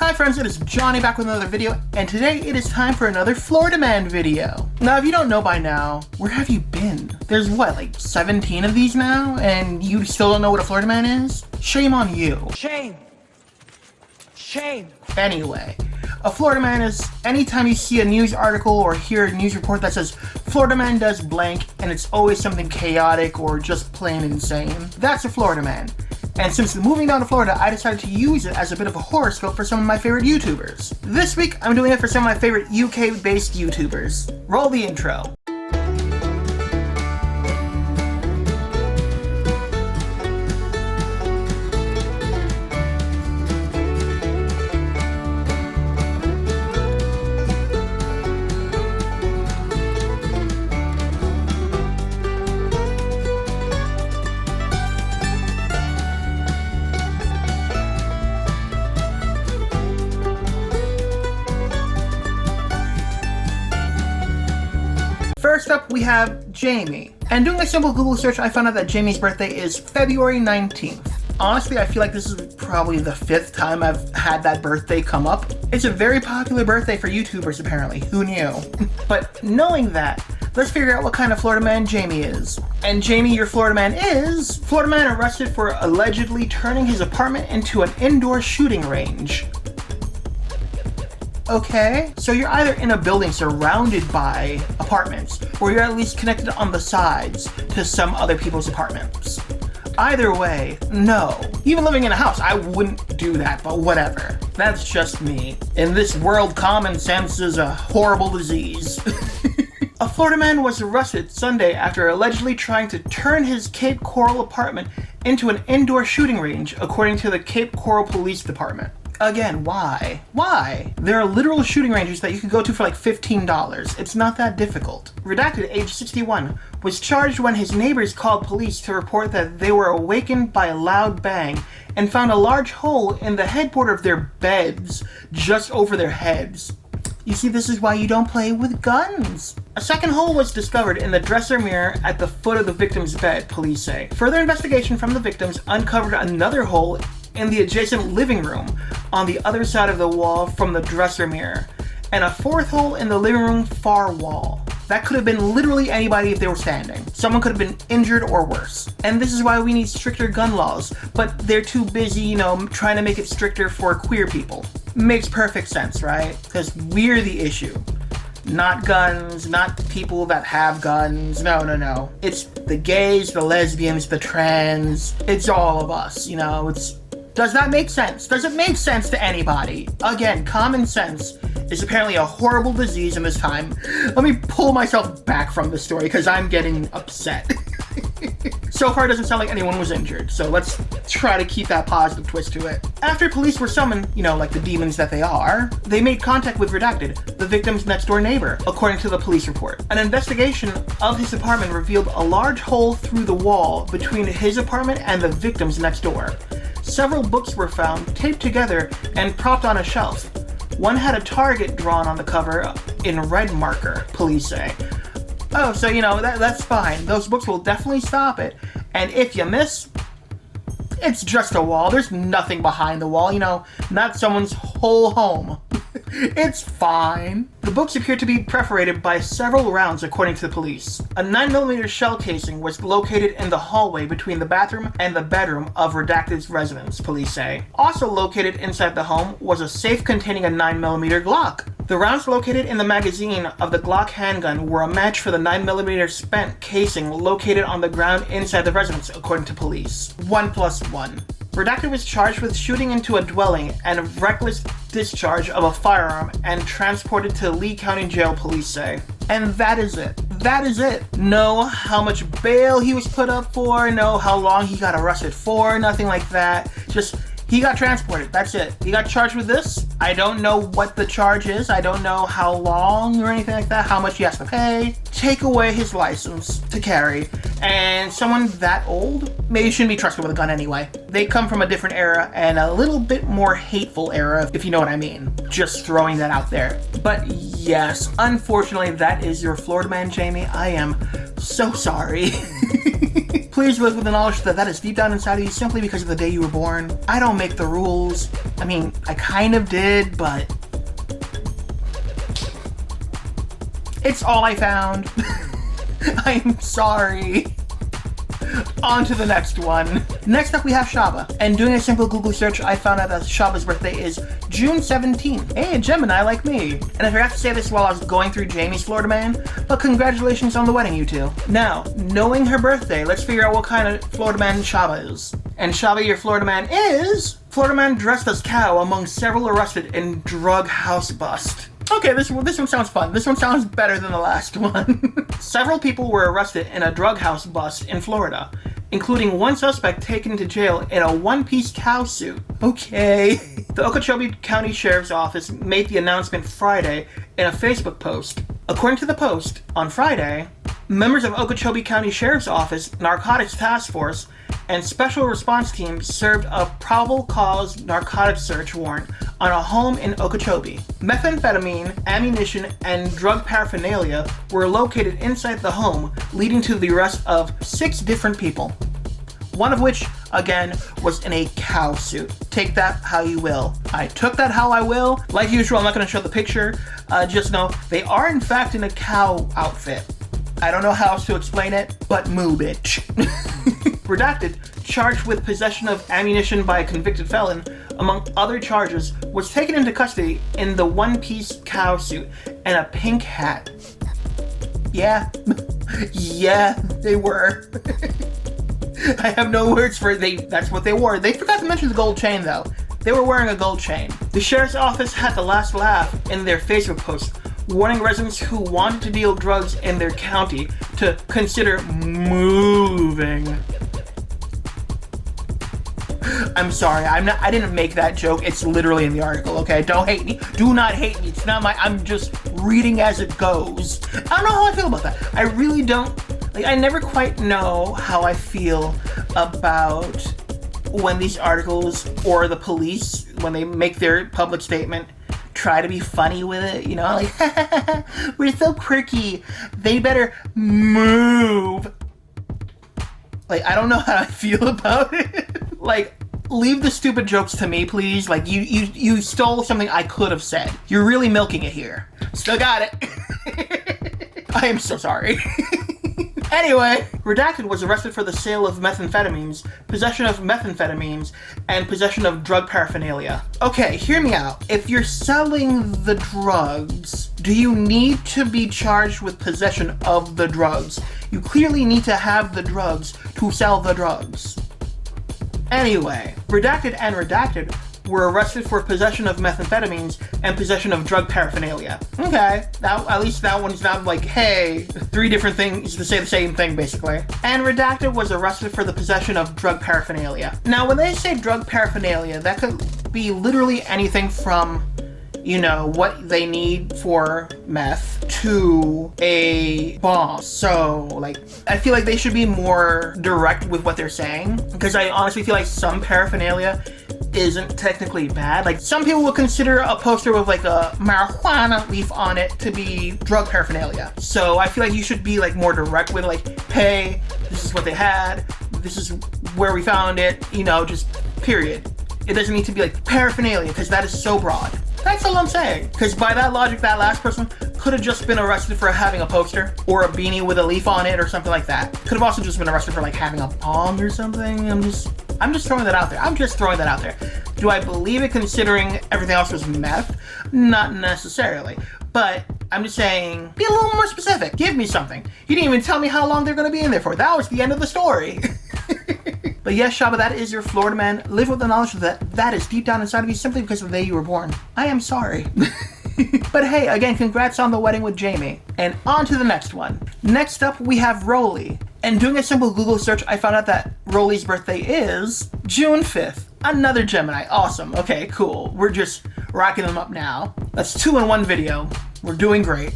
Hi friends, it is Johnny back with another video, and today it is time for another Florida Man video. Now if you don't know by now, where have you been? There's what, like 17 of these now, and you still don't know what a Florida Man is? Shame on you. Shame. Shame. Anyway, a Florida Man is anytime you see a news article or hear a news report that says Florida Man does blank and it's always something chaotic or just plain insane. That's a Florida Man. And since moving down to Florida, I decided to use it as a bit of a horoscope for some of my favorite YouTubers. This week, I'm doing it for some of my favorite UK-based YouTubers. Roll the intro. First up, we have Jamie. And doing a simple Google search, I found out that Jamie's birthday is February 19th. Honestly, I feel like this is probably the 5th time I've had that birthday come up. It's a very popular birthday for YouTubers, apparently. Who knew? But knowing that, let's figure out what kind of Florida Man Jamie is. And Jamie, your Florida Man is... Florida Man arrested for allegedly turning his apartment into an indoor shooting range. Okay, so you're either in a building surrounded by apartments, or you're at least connected on the sides to some other people's apartments. Either way, no. Even living in a house, I wouldn't do that, but whatever. That's just me. In this world, common sense is a horrible disease. A Florida man was arrested Sunday after allegedly trying to turn his Cape Coral apartment into an indoor shooting range, according to the Cape Coral Police Department. Again, why? Why? There are literal shooting ranges that you can go to for like $15. It's not that difficult. Redacted, age 61, was charged when his neighbors called police to report that they were awakened by a loud bang and found a large hole in the headboard of their beds just over their heads. You see, this is why you don't play with guns. A second hole was discovered in the dresser mirror at the foot of the victim's bed, police say. Further investigation from the victims uncovered another hole in the adjacent living room on the other side of the wall from the dresser mirror, and a fourth hole in the living room far wall. That could have been literally anybody if they were standing. Someone could have been injured or worse. And this is why we need stricter gun laws, but they're too busy, trying to make it stricter for queer people. Makes perfect sense, right? Because we're the issue. Not guns, not people that have guns, no. It's the gays, the lesbians, the trans, it's all of us, Does that make sense? Does it make sense to anybody? Again, common sense is apparently a horrible disease in this time. Let me pull myself back from this story because I'm getting upset. So far, it doesn't sound like anyone was injured, so let's try to keep that positive twist to it. After police were summoned, like the demons that they are, they made contact with Redacted, the victim's next door neighbor, according to the police report. An investigation of his apartment revealed a large hole through the wall between his apartment and the victim's next door. Several books were found, taped together, and propped on a shelf. One had a target drawn on the cover in red marker, police say. Oh, so that's fine. Those books will definitely stop it. And if you miss, it's just a wall. There's nothing behind the wall, not someone's whole home. It's fine. The books appear to be perforated by several rounds, according to the police. A 9mm shell casing was located in the hallway between the bathroom and the bedroom of Redacted's residence, police say. Also located inside the home was a safe containing a 9mm Glock. The rounds located in the magazine of the Glock handgun were a match for the 9mm spent casing located on the ground inside the residence, according to police. 1 + 1. Redacted was charged with shooting into a dwelling and reckless discharge of a firearm and transported to Lee County Jail, police say. And that is it. That is it. No how much bail he was put up for, no how long he got arrested for, nothing like that. Just, he got transported. That's it. He got charged with this. I don't know what the charge is. I don't know how long or anything like that, how much he has to pay. Take away his license to carry. And someone that old maybe shouldn't be trusted with a gun anyway. They come from a different era and a little bit more hateful era, if you know what I mean. Just throwing that out there. But yes, unfortunately, that is your Florida Man, Jamie. I am so sorry. Please live with the knowledge that that is deep down inside of you simply because of the day you were born. I don't make the rules. I mean, I kind of did, but it's all I found. I'm sorry. On to the next one. Next up we have Shaba. And doing a simple Google search, I found out that Shaba's birthday is June 17th. Hey, a Gemini like me. And I forgot to say this while I was going through Jamie's Florida Man, but congratulations on the wedding, you two. Now, knowing her birthday, let's figure out what kind of Florida Man Shaba is. And Shaba, your Florida Man is Florida Man dressed as cow among several arrested in drug house bust. Okay, this one sounds fun. This one sounds better than the last one. Several people were arrested in a drug house bust in Florida, including one suspect taken to jail in a one-piece cow suit. Okay. The Okeechobee County Sheriff's Office made the announcement Friday in a Facebook post. According to the post, on Friday, members of Okeechobee County Sheriff's Office Narcotics Task Force and Special Response Team served a probable cause narcotics search warrant on a home in Okeechobee. Methamphetamine, ammunition, and drug paraphernalia were located inside the home, leading to the arrest of 6 different people. One of which, again, was in a cow suit. Take that how you will. I took that how I will. Like usual, I'm not going to show the picture. Just know they are in fact in a cow outfit. I don't know how else to explain it, but moo bitch. Redacted, charged with possession of ammunition by a convicted felon, among other charges, was taken into custody in the one-piece cow suit and a pink hat. Yeah. Yeah, they were. I have no words for it. That's what they wore. They forgot to mention the gold chain, though. They were wearing a gold chain. The sheriff's office had the last laugh in their Facebook post, warning residents who wanted to deal drugs in their county to consider moving. I'm sorry, I didn't make that joke. It's literally in the article, okay? Don't hate me. Do not hate me. It's not I'm just reading as it goes. I don't know how I feel about that. I really don't, I never quite know how I feel about when these articles or the police, when they make their public statement, try to be funny with it, you know, like, we're so quirky, they better move. Like, I don't know how I feel about it. Like, leave the stupid jokes to me, please. Like, you stole something I could have said. You're really milking it here. Still got it. I am so sorry. Anyway, Redacted was arrested for the sale of methamphetamines, possession of methamphetamines, and possession of drug paraphernalia. Okay, hear me out. If you're selling the drugs, do you need to be charged with possession of the drugs? You clearly need to have the drugs to sell the drugs. Anyway, Redacted and Redacted were arrested for possession of methamphetamines and possession of drug paraphernalia. Okay, at least that one's not like, hey, 3 different things to say the same thing, basically. And Redacted was arrested for the possession of drug paraphernalia. Now, when they say drug paraphernalia, that could be literally anything from, you know, what they need for meth to a bomb. So, like, I feel like they should be more direct with what they're saying, because I honestly feel like some paraphernalia isn't technically bad. Like, some people would consider a poster with like a marijuana leaf on it to be drug paraphernalia. So I feel like you should be like more direct with like, hey, this is what they had, this is where we found it, you know, just period. It doesn't need to be like paraphernalia, because that is so broad. That's all I'm saying. Because by that logic, that last person could have just been arrested for having a poster or a beanie with a leaf on it or something like that. Could have also just been arrested for like having a bomb or something. I'm just throwing that out there. I'm just throwing that out there. Do I believe it considering everything else was meth? Not necessarily. But I'm just saying, be a little more specific. Give me something. You didn't even tell me how long they're going to be in there for. That was the end of the story. But yes, Shaba, that is your Florida man. Live with the knowledge that that is deep down inside of you simply because of the day you were born. I am sorry. But hey, again, congrats on the wedding with Jamie. And on to the next one. Next up, we have Roly. And doing a simple Google search, I found out that Roly's birthday is June 5th. Another Gemini. Awesome. Okay, cool. We're just racking them up now. That's 2 in 1 video. We're doing great.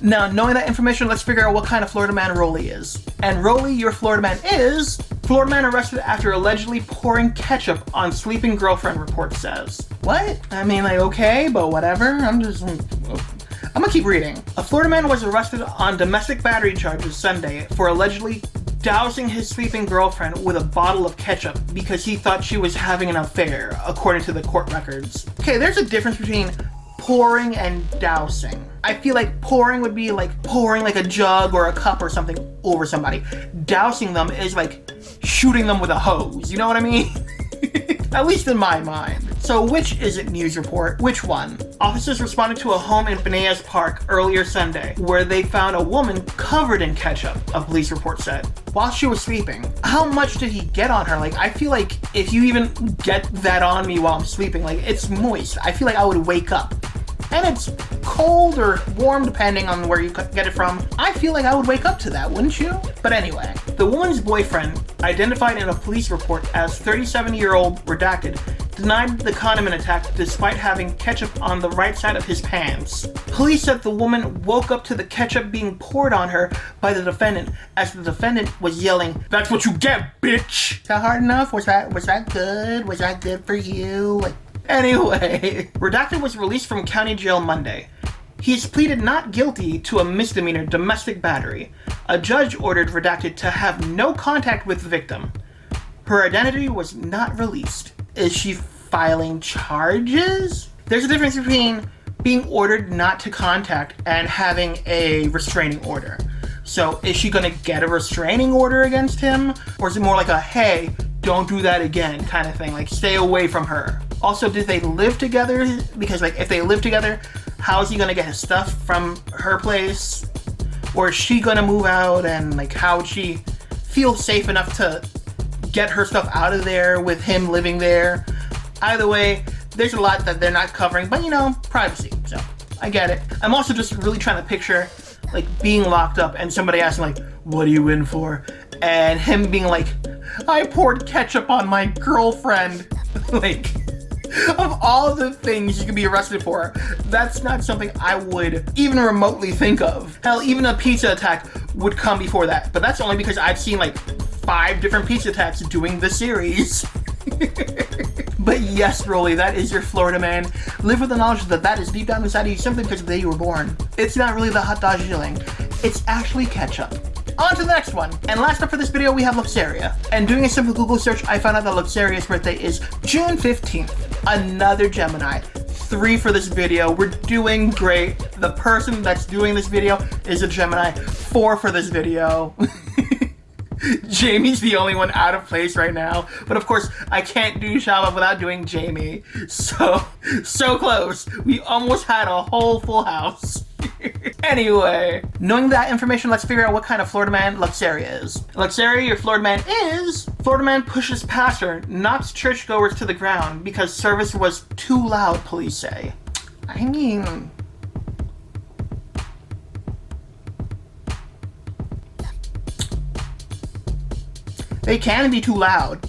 Now, knowing that information, let's figure out what kind of Florida man Roly is. And Roly, your Florida man is Florida man arrested after allegedly pouring ketchup on sleeping girlfriend, report says. What? I mean, like, okay, but whatever. I'm gonna keep reading. A Florida man was arrested on domestic battery charges Sunday for allegedly dousing his sleeping girlfriend with a bottle of ketchup because he thought she was having an affair, according to the court records. Okay, there's a difference between pouring and dousing. I feel like pouring would be like pouring like a jug or a cup or something over somebody. Dousing them is like shooting them with a hose, you know what I mean? At least in my mind. So which is it, news report? Which one? Officers responded to a home in Benayas Park earlier Sunday where they found a woman covered in ketchup, a police report said, while she was sleeping. How much did he get on her? Like, I feel like if you even get that on me while I'm sleeping, like, it's moist. I feel like I would wake up. And it's cold or warm depending on where you get it from. I feel like I would wake up to that, wouldn't you? But anyway, the woman's boyfriend, identified in a police report as 37-year-old redacted, denied the condiment attack despite having ketchup on the right side of his pants. Police said the woman woke up to the ketchup being poured on her by the defendant as the defendant was yelling, "That's what you get, bitch!" Is that hard enough? Was that good? Was that good for you? Like, anyway, Redacted was released from county jail Monday. He's pleaded not guilty to a misdemeanor domestic battery. A judge ordered Redacted to have no contact with the victim. Her identity was not released. Is she filing charges? There's a difference between being ordered not to contact and having a restraining order. So is she gonna get a restraining order against him? Or is it more like a, hey, don't do that again kind of thing, like stay away from her? Also, did they live together? Because like if they live together, how is he gonna get his stuff from her place? Or is she gonna move out, and like how would she feel safe enough to get her stuff out of there with him living there? Either way, there's a lot that they're not covering, but you know, privacy, so I get it. I'm also just really trying to picture like being locked up and somebody asking like, what are you in for? And him being like, I poured ketchup on my girlfriend. Like, of all the things you could be arrested for, that's not something I would even remotely think of. Hell, even a pizza attack would come before that, but that's only because I've seen like 5 different pizza attacks doing the series. But yes, Roly, that is your Florida man. Live with the knowledge that that is deep down inside of you simply because of the day you were born. It's not really the hot dog shilling. It's actually ketchup. On to the next one. And last up for this video, we have Luxaria. And doing a simple Google search, I found out that Luxaria's birthday is June 15th. Another Gemini. 3 for this video. We're doing great. The person that's doing this video is a Gemini. 4 for this video. Jamie's the only one out of place right now, but of course I can't do Shaba without doing Jamie. So close. We almost had a whole full house. Anyway, knowing that information, let's figure out what kind of Florida man Luxaria is. Luxaria, your Florida man is... Florida man pushes pastor, knocks churchgoers to the ground because service was too loud, police say. I mean... they can be too loud.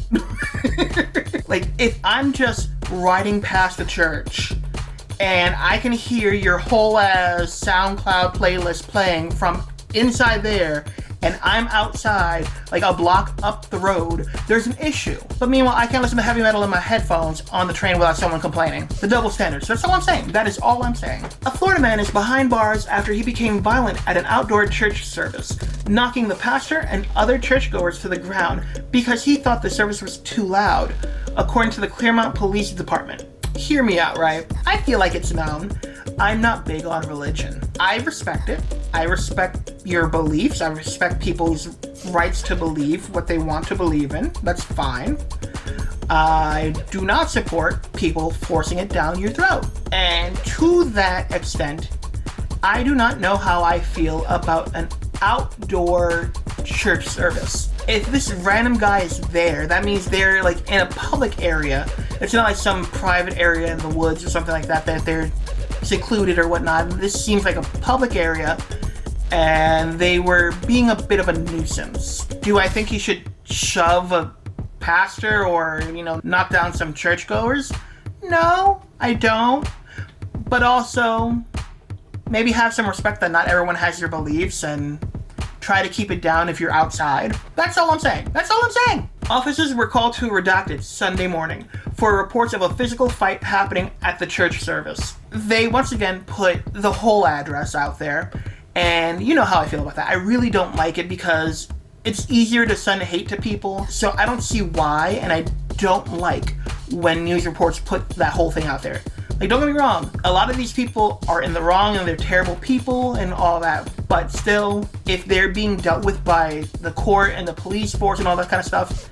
Like, if I'm just riding past the church and I can hear your whole ass SoundCloud playlist playing from inside there and I'm outside like a block up the road, there's an issue. But meanwhile, I can't listen to heavy metal in my headphones on the train without someone complaining. The double standards. That's all I'm saying. That is all I'm saying. A Florida man is behind bars after he became violent at an outdoor church service, knocking the pastor and other churchgoers to the ground because he thought the service was too loud, according to the Claremont Police Department. Hear me out, right? I feel like it's known I'm not big on religion. I respect it. I respect your beliefs. I respect people's rights to believe what they want to believe in. That's fine. I do not support people forcing it down your throat. And to that extent, I do not know how I feel about an outdoor church service. If this random guy is there, that means they're like in a public area. It's not like some private area in the woods or something like that that they're secluded or whatnot. This seems like a public area and they were being a bit of a nuisance. Do I think he should shove a pastor or, you know, knock down some churchgoers? No, I don't. But also, maybe have some respect that not everyone has your beliefs and try to keep it down if you're outside. That's all I'm saying. That's all I'm saying. Officers were called to Redacted Sunday morning for reports of a physical fight happening at the church service. They once again put the whole address out there, and you know how I feel about that. I really don't like it because it's easier to send hate to people, so I don't see why, and I don't like when news reports put that whole thing out there. Like, don't get me wrong, a lot of these people are in the wrong and they're terrible people and all that, but still, if they're being dealt with by the court and the police force and all that kind of stuff,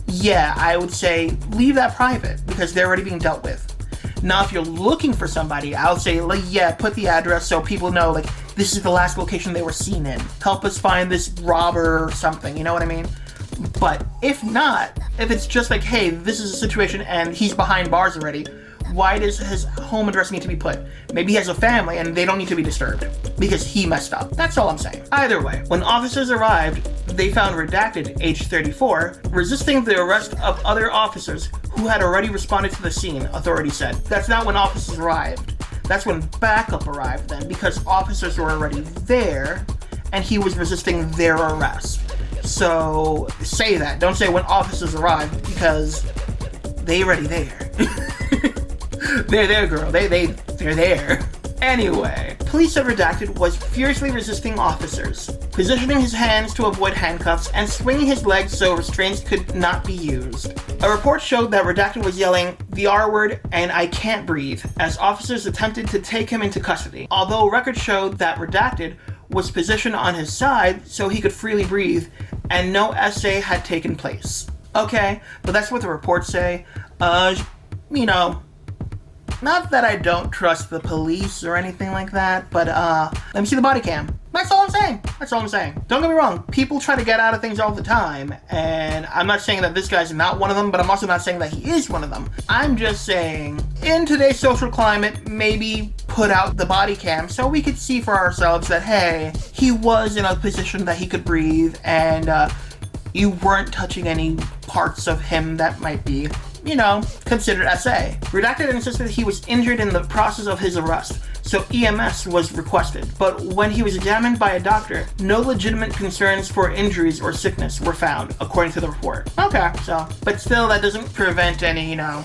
yeah, I would say leave that private because they're already being dealt with. Now, if you're looking for somebody, I'll say, like, yeah, put the address so people know, like, this is the last location they were seen in. Help us find this robber or something, you know what I mean? But if not, if it's just like, hey, this is a situation and he's behind bars already, why does his home address need to be put? Maybe he has a family and they don't need to be disturbed because he messed up. That's all I'm saying. Either way, when officers arrived, they found Redacted, age 34, resisting the arrest of other officers who had already responded to the scene, authorities said. That's not when officers arrived. That's when backup arrived then, because officers were already there and he was resisting their arrest. So say that. Don't say when officers arrived because they already there. They're there, girl. They're there. Anyway, police said Redacted was furiously resisting officers, positioning his hands to avoid handcuffs and swinging his legs so restraints could not be used. A report showed that Redacted was yelling the R word and I can't breathe as officers attempted to take him into custody. Although records showed that Redacted was positioned on his side so he could freely breathe and no essay had taken place. Okay, but that's what the reports say. You know, not that I don't trust the police or anything like that, but let me see the body cam. That's all I'm saying. That's all I'm saying. Don't get me wrong, people try to get out of things all the time, and I'm not saying that this guy's not one of them, but I'm also not saying that he is one of them. I'm just saying, in today's social climate, maybe put out the body cam so we could see for ourselves that, hey, he was in a position that he could breathe, and you weren't touching any parts of him that might be, you know, considered SA. Redacted insisted he was injured in the process of his arrest, so EMS was requested. But when he was examined by a doctor, no legitimate concerns for injuries or sickness were found, according to the report. Okay, so, but still that doesn't prevent any, you know,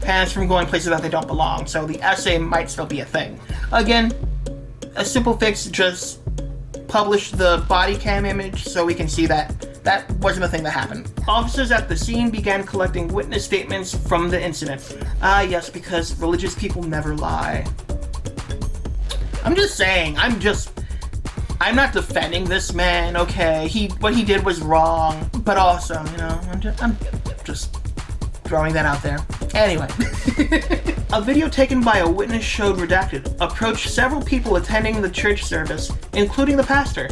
parents from going places that they don't belong, so the SA might still be a thing. Again, a simple fix, just publish the body cam image so we can see that that wasn't a thing that happened. Officers at the scene began collecting witness statements from the incident. Yes, because religious people never lie. I'm just saying, I'm not defending this man, okay? What he did was wrong, but also, you know, I'm just throwing that out there. Anyway. A video taken by a witness showed Redacted approach several people attending the church service, including the pastor,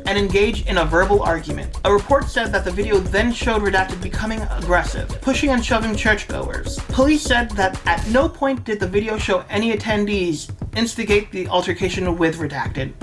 and engage in a verbal argument. A report said that the video then showed Redacted becoming aggressive, pushing and shoving churchgoers. Police said that at no point did the video show any attendees instigate the altercation with Redacted.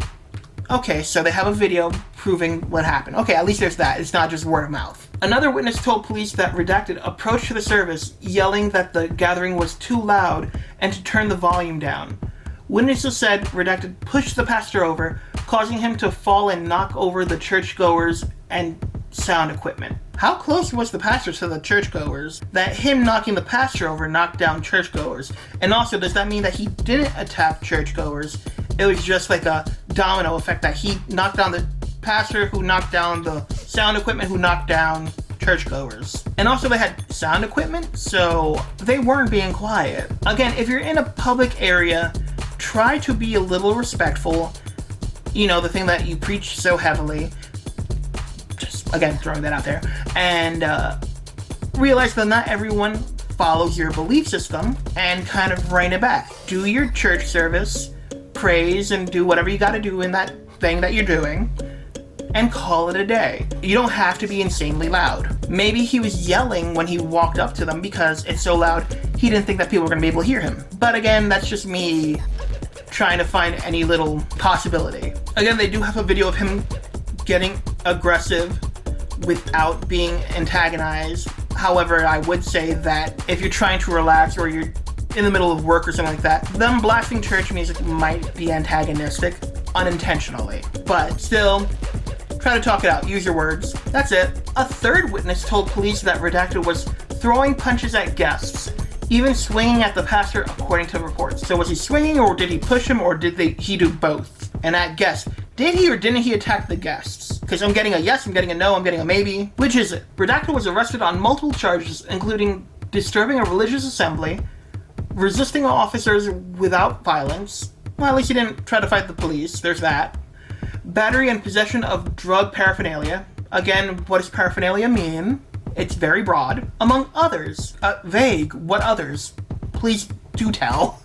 Okay, so they have a video proving what happened. Okay, at least there's that. It's not just word of mouth. Another witness told police that Redacted approached the service yelling that the gathering was too loud and to turn the volume down. Witnesses said Redacted pushed the pastor over, causing him to fall and knock over the churchgoers and sound equipment. How close was the pastor to the churchgoers that him knocking the pastor over knocked down churchgoers? And also, does that mean that he didn't attack churchgoers? It was just like a domino effect that he knocked down the pastor who knocked down the sound equipment who knocked down churchgoers. And also they had sound equipment, so they weren't being quiet. Again, if you're in a public area, try to be a little respectful. You know, the thing that you preach so heavily. Just, again, throwing that out there. And realize that not everyone follows your belief system and kind of rein it back. Do your church service, praise, and do whatever you gotta do in that thing that you're doing, and call it a day. You don't have to be insanely loud. Maybe he was yelling when he walked up to them because it's so loud he didn't think that people were going to be able to hear him. But again, that's just me trying to find any little possibility. Again, they do have a video of him getting aggressive without being antagonized. However, I would say that if you're trying to relax or you're in the middle of work or something like that, them blasting church music might be antagonistic unintentionally. But still, try to talk it out. Use your words. That's it. A third witness told police that Redacted was throwing punches at guests, even swinging at the pastor, according to reports. So was he swinging, or did he push him, or did he do both? And at guests, did he or didn't he attack the guests? Because I'm getting a yes, I'm getting a no, I'm getting a maybe. Which is it? Redacted was arrested on multiple charges, including disturbing a religious assembly, resisting officers without violence. Well, at least he didn't try to fight the police. There's that. Battery and possession of drug paraphernalia. Again, what does paraphernalia mean? It's very broad. Among others. Vague. What others? Please do tell.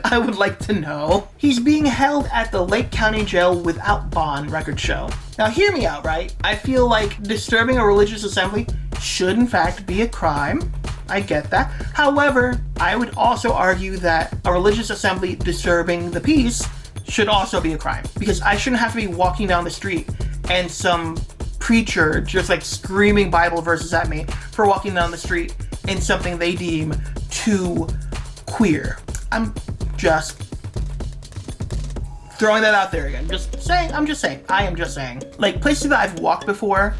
I would like to know. He's being held at the Lake County Jail without bond, records show. Now hear me out, right? I feel like disturbing a religious assembly should in fact be a crime. I get that. However, I would also argue that a religious assembly disturbing the peace should also be a crime. Because I shouldn't have to be walking down the street and some preacher just like screaming Bible verses at me for walking down the street in something they deem too queer. I'm just throwing that out there again. I'm just saying. Like, places that I've walked before,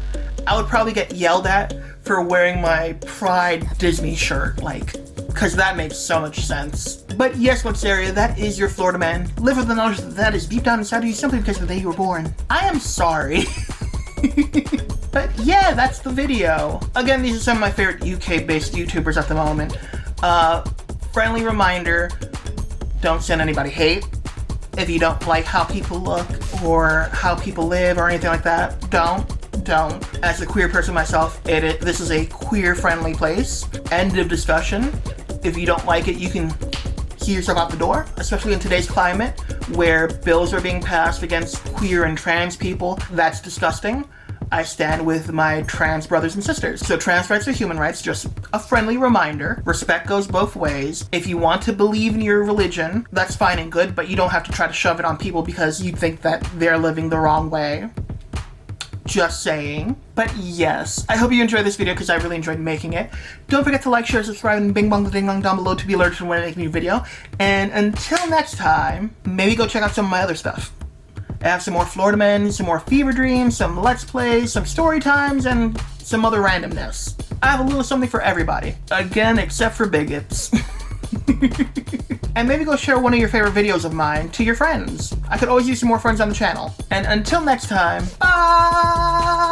I would probably get yelled at for wearing my Pride Disney shirt, like, because that makes so much sense. But yes, Luxaria, that is your Florida man. Live with the knowledge that is deep down inside of you simply because of the day you were born. I am sorry. But yeah, that's the video. Again, these are some of my favorite UK-based YouTubers at the moment. Friendly reminder, don't send anybody hate. If you don't like how people look or how people live or anything like that, don't. As a queer person myself, this is a queer-friendly place. End of discussion. If you don't like it, you can hear yourself out the door, especially in today's climate where bills are being passed against queer and trans people. That's disgusting. I stand with my trans brothers and sisters. So trans rights are human rights, just a friendly reminder. Respect goes both ways. If you want to believe in your religion, that's fine and good, but you don't have to try to shove it on people because you think that they're living the wrong way. Just saying. But yes, I hope you enjoyed this video because I really enjoyed making it. Don't forget to like, share, subscribe, and bing bong the ding dong down below to be alerted when I make a new video. And until next time, maybe go check out some of my other stuff. I have some more Florida Men, some more Fever Dreams, some Let's Plays, some Story Times, and some other randomness. I have a little something for everybody. Again, except for bigots. And maybe go share one of your favorite videos of mine to your friends. I could always use some more friends on the channel. And until next time, bye!